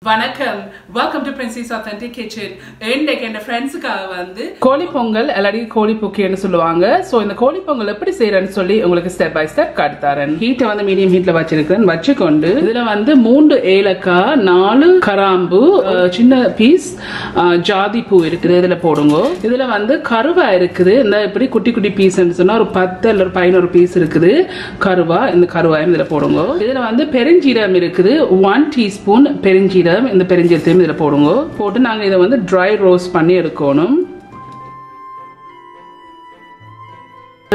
வணக்கம், welcome to Princess Authentic Kitchen. இன்னைக்கு என் ஃப்ரெண்ட்ஸ்க்காக வந்து கோழி பொங்கல் அல்லது கோழி புக்கின்னு சொல்லுவாங்க. சோ இந்த கோழி பொங்கல் எப்படி செய்யறேன்னு சொல்லி உங்களுக்கு ஸ்டெப் பை ஸ்டெப் காட்டுறேன். ஹீட்டை வந்து மீடியம் ஹீட்ல வச்சிருக்கேன். வச்சுக்கொண்டு இதுல வந்து 3 ஏலக்காய், 4 கிராம்பு, சின்ன பீஸ் ஜாதி பூ இருக்குது இதுல போடுங்க. இதுல வந்து கருவா இருக்குது. இந்த இப்படி குட்டி குட்டி பீஸ்ன்னு சொன்னா ஒரு 10 அல்லது 11 பீஸ் இருக்குது கருவா. இந்த கருவாயும் இதுல போடுங்க. இதுல வந்து பெருஞ்சீரகம் இருக்குது. 1 டீஸ்பூன் பெருஞ்சீரகம். இந்த பெருஞ்சீரகத்தையும் இதுல போடுங்க. போட்டு நாங்க இதை வந்து ட்ரை ரோஸ்ட் பண்ணி எடுக்கணும்.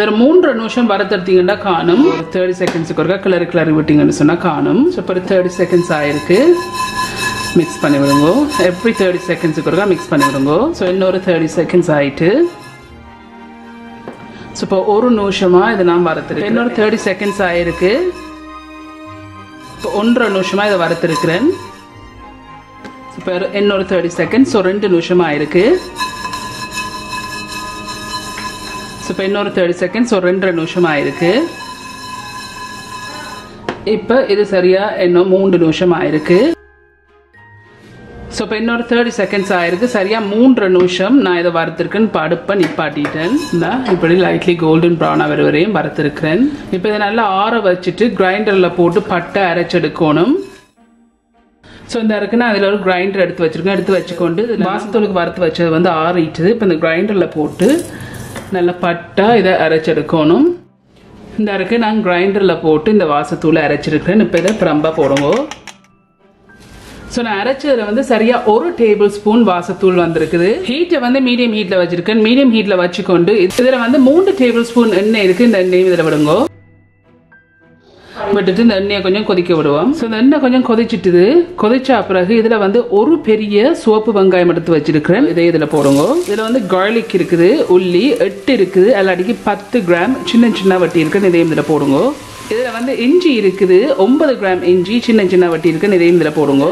ஒரு 3 நிமிஷம் வறுத்தெடுத்தீங்கன்னா காணும். 30 செகண்ட்ஸுக்கு ஒருக்கா கிளறி விட்டீங்கன்னு சொன்னா காணும். இப்போ 30 செகண்ட்ஸ் ஆயிருக்கு. மிக்ஸ் பண்ணி விடுங்க. எவ்ரி 30 செகண்ட்ஸுக்கு ஒருக்கா மிக்ஸ் பண்ணி விடுங்க. ஸோ இன்னொரு 30 செகண்ட்ஸ் ஆயிட்டு. ஸோ இப்போ 1 நிமிஷமா இதை நான் வறுத்துருக்கேன். இன்னொரு 30 செகண்ட்ஸ் ஆயிருக்கு. இப்போ 1.5 நிமிஷமா இதை வறுத்துருக்கிறேன். இப்போ இன்னொரு 30 செகண்ட்ஸ். ஸோ 2 நிமிஷமா ஆயிருக்கு. இப்போ இன்னொரு 30 செகண்ட்ஸ். ஸோ 2.5 நிமிஷம் ஆயிருக்கு. இப்போ இது சரியா இன்னும் 3 நிமிஷம் ஆயிருக்கு. ஸோ இப்போ இன்னொரு 30 செகண்ட்ஸ் ஆயிருக்கு. சரியா 3.5 நிமிஷம் நான் இதை வறுத்துருக்கேன். அடுப்பை நிப்பாட்டிட்டேன். இப்படி லைட்லி கோல்டன் ப்ரௌன் ஆகிற வரையும் வறுத்துருக்கிறேன். இப்போ இதை நல்லா ஆற வச்சுட்டு கிரைண்டரில் போட்டு பட்டை அரைச்செடுக்கணும். ஸோ இந்த இருக்குன்னா அதில் ஒரு கிரைண்டர் எடுத்து வச்சிருக்கேன். எடுத்து வச்சுக்கொண்டு வாசத்தூளுக்கு வறுத்து வச்சது வந்து ஆறிட்டுது. இப்போ இந்த கிரைண்டரில் போட்டு நல்லா பட்டா இதை அரைச்செடுக்கணும். இந்த இருக்கு நான் கிரைண்டரில் போட்டு இந்த வாசத்தூளை அரைச்சிருக்கிறேன். இப்போ இதை பிரம்பா போடுங்க. ஸோ நான் அரைச்சதில் வந்து சரியா 1 டேபிள் ஸ்பூன் வாசத்தூள் வந்திருக்குது. ஹீட்டை வந்து மீடியம் ஹீட்டில் வச்சிருக்கேன். மீடியம் ஹீட்டில் வச்சுக்கொண்டு இதில் வந்து 3 டேபிள் ஸ்பூன் எண்ணெய் இருக்குது. இந்த எண்ணெயும் இதில் விடுங்க. விட்டுட்டு இந்த எண்ணெயை கொஞ்சம் கொதிக்க விடுவோம். ஸோ இந்த எண்ணெய் கொஞ்சம் கொதிச்சுட்டுது. கொதிச்சா பிறகு இதில் வந்து ஒரு பெரிய சிவப்பு வெங்காயம் எடுத்து வச்சிருக்கிறேன். இதே இதில் போடுங்க. இதில் வந்து கார்லிக் இருக்குது, உள்ளி 8 இருக்குது, எல்லாடிக்கு 10 கிராம் சின்ன சின்ன வட்டி இருக்குன்னு இதையும் இதில் போடுங்க. இதில் வந்து இஞ்சி இருக்குது, 9 கிராம் இஞ்சி சின்ன சின்ன வட்டி இருக்குன்னு இதையும் இதில் போடுங்க.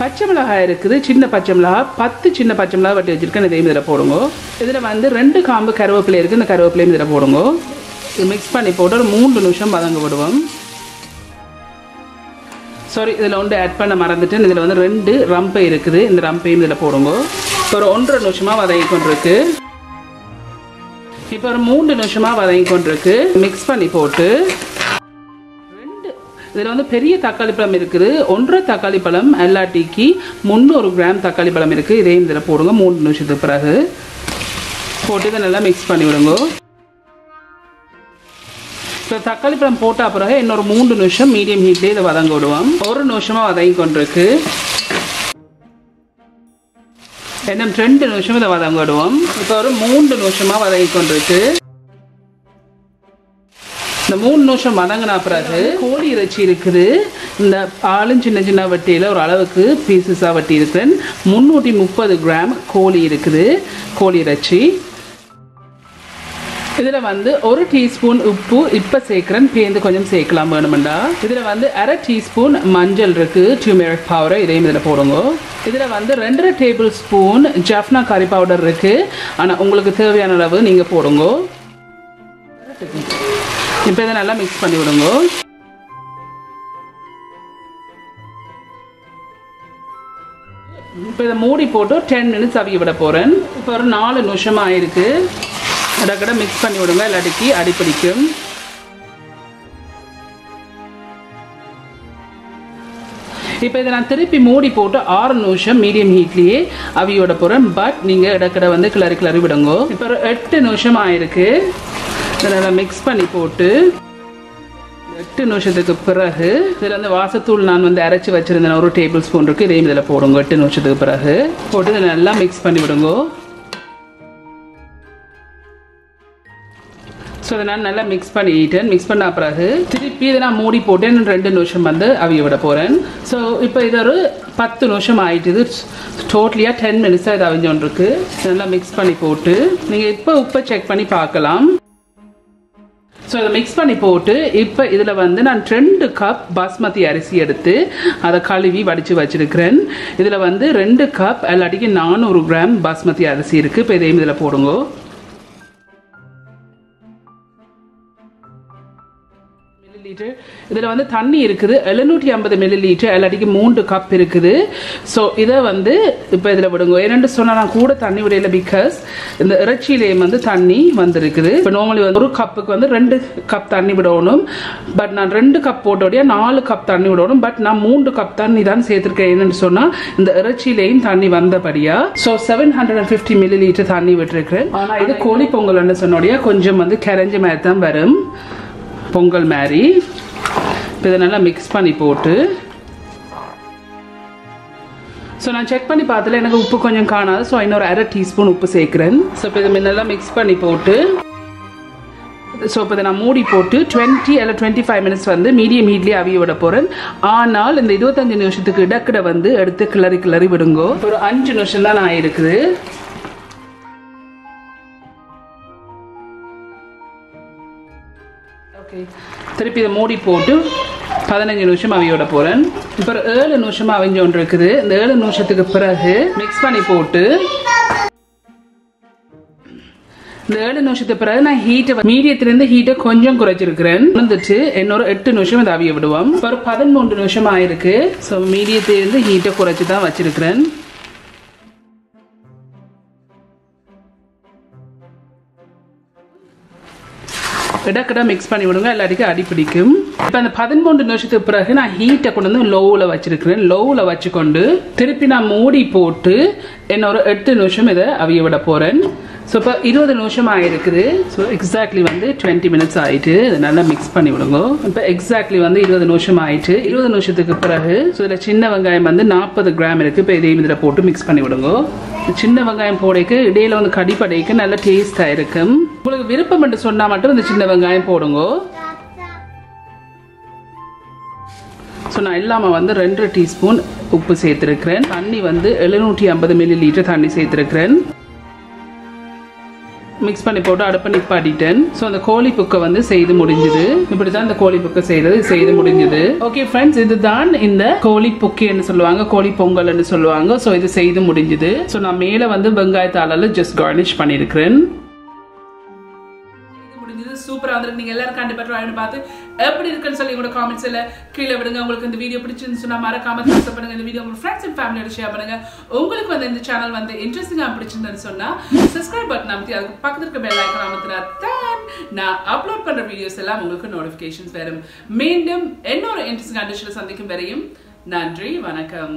பச்சை மிளகாய் இருக்குது, சின்ன பச்சை மிளகாய் 10 சின்ன பச்சை மிளகாய் வட்டி வச்சிருக்கேன். இதையும் இதில் போடுங்க. இதில் வந்து 2 காம்பு கருவேப்பிலை இருக்குது. இந்த கருவேப்பிலையும் இதில் போடுங்க. இது மிக்ஸ் பண்ணி போட்டு ஒரு 3 நிமிஷம் வதங்க விடுவோம். சாரி, இதில் ஒன்று ஆட் பண்ண மறந்துட்டேன். இதில் வந்து 2 ரம்பை இருக்குது. இந்த ரம்பையும் இதில் போடுங்க. ஒரு 1.5 நிமிஷமாக வதங்கி கொண்டிருக்கு. இப்போ ஒரு 3 நிமிஷமாக வதங்கி கொண்டிருக்கு. மிக்ஸ் பண்ணி போட்டு இதில் வந்து பெரிய தக்காளி பழம் இருக்குது. 1 தக்காளி பழம் எல்லாட்டிக்கு 300 கிராம் தக்காளி பழம் இருக்குது. இதையும் இதில் போடுங்க. 3 நிமிஷத்துக்கு பிறகு போட்டு இதை நல்லா மிக்ஸ் பண்ணி விடுங்க. இப்போ தக்காளி பழம் போட்ட பிறகு இன்னொரு 3 நிமிஷம் மீடியம் ஹீட்லேயே இதை வதங்க விடுவோம். 1 நிமிஷமாக வதங்கி கொண்டிருக்கு. இன்னும் 2 நிமிஷம் இதை வதங்க விடுவோம். இப்போ ஒரு 3 நிமிஷமாக வதங்கி கொண்டிருக்கு. இந்த 3 நிமிஷம் வதங்கின பிறகு கோழி இறைச்சி இருக்குது. இந்த ஆளும் சின்ன சின்ன வட்டியில் ஒரு அளவுக்கு பீசஸாக வட்டி இருக்கிறேன். 330 கிராம் கோழி இருக்குது, கோழி இறைச்சி. இதில் வந்து 1 டீஸ்பூன் உப்பு இப்போ சேர்க்குறேன். பேருந்து கொஞ்சம் சேர்க்கலாம் வேணுமெண்டா. இதில் வந்து 1/2 டீஸ்பூன் மஞ்சள் இருக்குது, Turmeric Powder. இதையும் இதில் போடுங்க. இதில் வந்து 2 டேபிள் ஸ்பூன் Jaffna கறி பவுடர் இருக்குது. ஆனால் உங்களுக்கு தேவையான அளவு நீங்கள் போடுங்க. இப்போ இதை நல்லா மிக்ஸ் பண்ணி விடுங்க. இப்போ இதை மூடி போட்டு 10 மினிட்ஸ் அவிய விட போகிறேன். இப்போ ஒரு 4 நிமிஷம் ஆயிருக்கு. கடை மிக்ஸ் பண்ணி விடுங்க, இல்லாட்டிக்கு அடிப்பிடிக்கும். இப்போ இதை நான் திருப்பி மூடி போட்டு 6 நிமிஷம் மீடியம் ஹீட்லேயே அவியோட போகிறேன். பட் நீங்கள் இடக்கடை வந்து கிளறி விடுங்க. இப்போ ஒரு 8 நிமிஷம் ஆயிருக்கு. இதை நல்லா மிக்ஸ் பண்ணி போட்டு 8 நிமிஷத்துக்கு பிறகு இதில் வந்து வாசத்தூள் நான் வந்து அரைச்சி வச்சுருந்தேன். 1 டேபிள் ஸ்பூன் இருக்குது. இதையும் இதில் போடுங்க. 8 நிமிஷத்துக்கு பிறகு போட்டு இதை நல்லா மிக்ஸ் பண்ணி விடுங்க. ஸோ அதை நான் நல்லா மிக்ஸ் பண்ணிட்டேன். மிக்ஸ் பண்ண பிறகு திருப்பி இதை நான் மூடி போட்டு 2 நிமிஷம் வந்து அவிய விட போகிறேன். ஸோ இப்போ இது ஒரு 10 நிமிஷம் ஆகிட்டுது. டோட்டலியாக 10 மினிட்ஸாக இது அவிஞ்சோன்ருக்கு. நல்லா மிக்ஸ் பண்ணி போட்டு நீங்கள் இப்போ உப்பை செக் பண்ணி பார்க்கலாம். ஸோ இதை மிக்ஸ் பண்ணி போட்டு இப்போ இதில் வந்து நான் 2 கப் பாஸ்மதி அரிசி எடுத்து அதை கழுவி வடித்து வச்சுருக்கிறேன். இதில் வந்து 2 கப் எல்லாட்டிக்கு 400 கிராம் பாஸ்மதி அரிசி இருக்குது. இப்போ இதையும் இதில் போடுங்க. ml இதில் வந்து தண்ணி இருக்குது 750 மில்லிலிட்டர், எல்லாட்டிக்கு 3 கப் இருக்குது. ஸோ இதை வந்து இப்போ இதில் விடுங்க. என்னென்னு சொன்னால் நான் கூட தண்ணி விடையில, பிகாஸ் இந்த இறைச்சியிலேயும் வந்து தண்ணி வந்துருக்குது. இப்போ நார்மலி வந்து ஒரு கப்புக்கு வந்து 2 கப் தண்ணி விடணும். பட் நான் 2 கப் போட்டோடைய 4 கப் தண்ணி விடணும். பட் நான் 3 கப் தண்ணி தான் சேர்த்துருக்கேன். என்னன்னு சொன்னால் இந்த இறைச்சியிலேயும் தண்ணி வந்தபடியா. ஸோ 750 மில்லிலிட்டர் தண்ணி விட்டுருக்கிறேன். ஆனால் இது கோழி பொங்கல்னு சொன்னோடைய கொஞ்சம் வந்து கரைஞ்ச மாதிரி தான் வரும், பொங்கல் மாதிரி. இப்போ இதை நல்லா மிக்ஸ் பண்ணி போட்டு, ஸோ நான் செக் பண்ணி பார்த்துல எனக்கு உப்பு கொஞ்சம் காணாது. ஸோ இன்னொரு 1/2 டீஸ்பூன் உப்பு சேர்க்குறேன். ஸோ இப்போ இதை நல்லா மிக்ஸ் பண்ணி போட்டு, ஸோ இப்போ இதை நான் மூடி போட்டு 20 அல்ல 25 மினிட்ஸ் வந்து மீடியம் ஹீட்லேயே அவிய விட போகிறேன். ஆனால் இந்த 25 நிமிஷத்துக்கு இடக்கிட வந்து எடுத்து கிளறி கிளறி விடுங்கோ. ஒரு 5 நிமிஷம் தான் நான் இருக்குது. ஓகே, திருப்பி இதை மூடி போட்டு 15 நிமிஷம் அவியோட போகிறேன். இப்போ ஒரு 7 நிமிஷமாக அவிஞ்ச ஒன்று இருக்குது. இந்த 7 நிமிஷத்துக்கு பிறகு மிக்ஸ் பண்ணி போட்டு, இந்த 7 நிமிஷத்துக்கு பிறகு நான் ஹீட்டை மீடியத்திலேருந்து ஹீட்டை கொஞ்சம் குறைச்சிருக்கிறேன். வந்துட்டு இன்னொரு 8 நிமிஷம் இதை அவிய விடுவோம். இப்போ ஒரு 13 நிமிஷம் ஆயிருக்கு. ஸோ மீடியத்திலேருந்து ஹீட்டை குறைச்சி தான் வச்சிருக்கிறேன். இடக்கிட மிக்ஸ் பண்ணி விடுங்க, எல்லாத்துக்கும் அடி பிடிக்கும். இப்போ அந்த 13 நிமிஷத்துக்கு பிறகு நான் ஹீட்டை கொண்டு வந்து லோவில் வச்சிருக்கிறேன். லோவில் வச்சுக்கொண்டு திருப்பி நான் மூடி போட்டு இன்னொரு 8 நிமிஷம் இதை அவிய விட போகிறேன். ஸோ இப்போ 20 நிமிஷம் ஆயிருக்குது. ஸோ எக்ஸாக்ட்லி வந்து 20 மினிட்ஸ் ஆயிட்டு இதை நல்லா மிக்ஸ் பண்ணி விடுங்க. இப்போ எக்ஸாக்ட்லி வந்து 20 நிமிஷம் ஆயிட்டு 20 நிமிஷத்துக்கு பிறகு ஸோ இதில் சின்ன வெங்காயம் வந்து 40 கிராம் இருக்குது. இப்போ இதையும் இதில் போட்டு மிக்ஸ் பண்ணி விடுங்க. சின்ன வெங்காயம் போடைக்கு இடையில வந்து கடிப்படைக்கு நல்ல டேஸ்டாக இருக்கும். உங்களுக்கு விருப்பம் என்று சொன்னால் மட்டும் இந்த சின்ன வெங்காயம் போடுங்க. ஸோ நான் இல்லாமல் வந்து 2 டீஸ்பூன் உப்பு சேர்த்துருக்கிறேன். தண்ணி வந்து 750 மில்லிலிட்டர் தண்ணி சேர்த்துருக்கிறேன். மிக்ஸ் பண்ணி போட்டு அடுப்பை நிப்பாட்டிட்டேன். ஸோ அந்த கோழி புக்கை வந்து செய்து முடிஞ்சுது. இப்படி தான் இந்த கோழி புக்கை செய்து முடிஞ்சுது. ஓகே ஃப்ரெண்ட்ஸ், இதுதான் இந்த கோழி புக்கின்னு சொல்லுவாங்க, கோழி பொங்கல்னு சொல்லுவாங்க. ஸோ இது செய்து முடிஞ்சுது. ஸோ நான் மேலே வந்து வெங்காயத்தாளால் ஜஸ்ட் கார்னிஷ் பண்ணியிருக்கிறேன். சூப்பரா வந்திருக்கு. நீங்க எல்லாரும் கண்டிப்பா ட்ரை பண்ணி பார்த்து எப்படி இருக்குன்னு சொல்லி உங்களோட காமெண்ட்ஸ்ல கீழே விடுங்க. உங்களுக்கு இந்த வீடியோ பிடிச்சிருந்துச்சு சொன்னா மறக்காம சப்ஸ்கிரைப் பண்ணுங்க. இந்த வீடியோ உங்க ஃப்ரெண்ட்ஸ் அண்ட் ஃபேமிலியோட ஷேர் பண்ணுங்க. உங்களுக்கு வந்து இந்த சேனல் வந்து இன்ட்ரெஸ்டிங்கா பிடிச்சிருந்ததுன்னு சொன்னா சப்ஸ்கிரைப் பட்டன் அமுத்தி அதுக்கு பக்கத்துல இருக்க பெல் ஐகான் அமுத்தினா தான் நான் அப்லோட் பண்ற வீடியோஸ் எல்லாம் உங்களுக்கு நோட்டிபிகேஷன்ஸ் வரும். மீண்டும் இன்னொரு இன்ட்ரெஸ்டிங் கண்டிஷன்ல சந்திக்கும் வரையும் நன்றி, வணக்கம்.